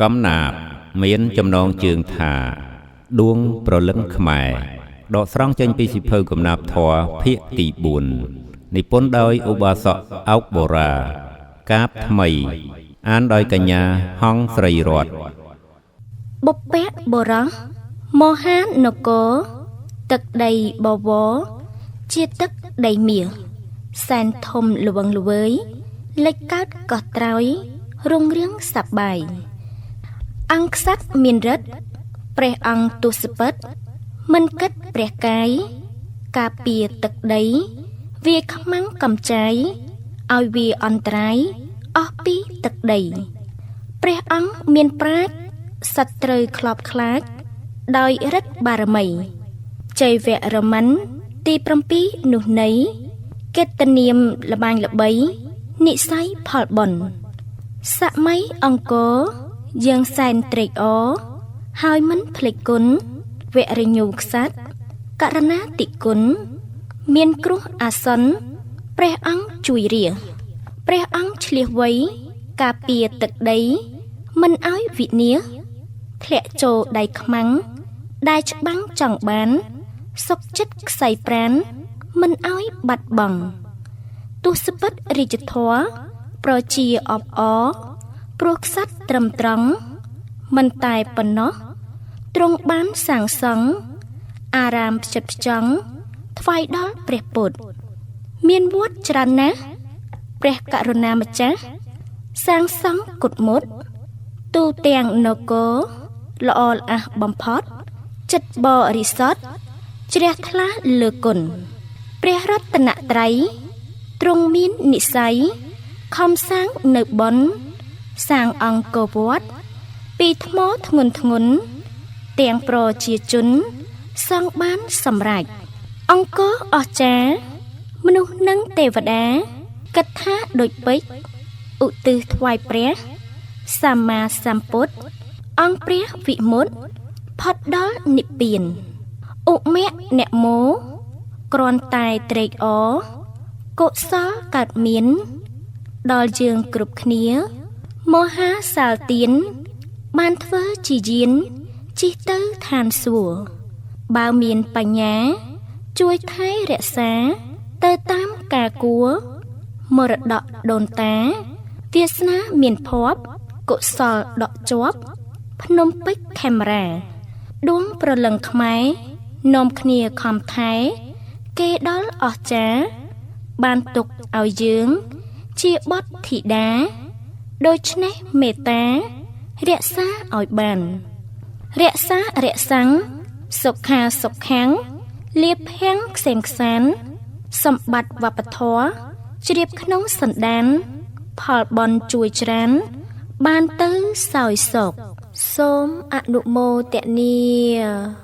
កំណាបមានចំណងជើងថាដួងប្រលឹងខ្មែរដកស្រង់ចេញពីសិភៅកំណាបធម៌ភាគទី4និពន្ធដោយឧបាសកអោកបូរាកាបថ្មីអានដោយកញ្ញាហងស្រីរតបុព្វបុរសមហានគរទឹកដីបវរជាទឹកដីមាសសែនធំល្វឹងល្វើយលេចកើតកោះត្រោយរុងរឿងសប្បាយអង្គក្សត្រមានរិទ្ធព្រះអង្គទុសពិតមិនគិតព្រះកាយការពារទឹកដីវាខ្មាំងកំចាយឲ្យវាអន្តរាយអស់ពីទឹកដីព្រះអង្គមានប្រាជ្ញសត្រូវខ្លោបខ្លាចដោយរិទ្ធបារមីជ័យវរ្ម័នទី7នោះនៃកិត្តិនាមល្បាញល្បីនិស័យផលបុណ្យសម័យអង្គរយើងសែនត្រេកអរហើយមិនភ្លេចគុណវរញ្ញូក្សត្រករណាតិគុណមានគ្រោះអាសន្នព្រះអង្គជួយរាព្រះអង្គឆ្លៀសវៃការពារទឹកដីមិនឲ្យវិនាសធ្លាក់ចូលដៃខ្មាំងដែលច្បាំងចង់បានសុកចិត្តខ្សែប្រានមិនឲ្យបាត់បង់ទុសពិតរាជធរប្រជាអបអរព្រោះក្សត្រត្រឹមត្រង់មិនតែប៉ុណ្ណោះទ្រង់បានសាងសង់អារាមផ្ចិតផ្ចង់ថ្វាយដល់ព្រះពុទ្ធមានវត្តច្រើនណាស់ព្រះករុណាម្ចាស់សាងសង់គុតមុតទូទាំងនគរល្អល្អះបំផុតចិត្តបរិសុទ្ធជ្រះថ្លាលើគុណព្រះរតនត្រ័យទ្រង់មាននិស័យខំសាងនៅបុណ្យសាងអង្គរវត្តពីថ្មធ្ងន់ធ្ងន់ទាំងប្រជាជនសង់បានសម្រេចអង្គរអស្ចារ្យមនុស្សនិងទេវតាគិតថាដូចពេជ្រឧទ្ទិសថ្វាយព្រះសម្មាសម្ពុទ្ធអង្គព្រះវិមុតផុតដល់និព្វានឧមៈអ្នកមោគ្រាន់តែត្រេកអរកុសលកើតមានដល់យើងគ្រប់គ្នាមហាសាលទានបានធ្វើជាយានជិះទៅឋានសួគ៌បើមានបញ្ញាជួយថែរក្សាទៅតាមការគួរមរតកដូនតាវាសនាមានភ័ព្វកុសលដកជាប់ភ្នំពេជ្រខេមរាដួងប្រលឹងខ្មែរនាំគ្នាខំថែគេដល់អស្ចារ្យបានទុកឲ្យយើងជាបុត្រធីតាដូច្នេះមេត្តារក្សាឲ្យបានរក្សារក្សាំងសុខាសុខាំងលៀបភាំងខ្សែមខ្សានសម្បត្តិវប្បធម៌ជ្រាបក្នុងសន្តានផលបន់ជួយច្រើនបានទៅសោយសុខសូមអនុមោទនា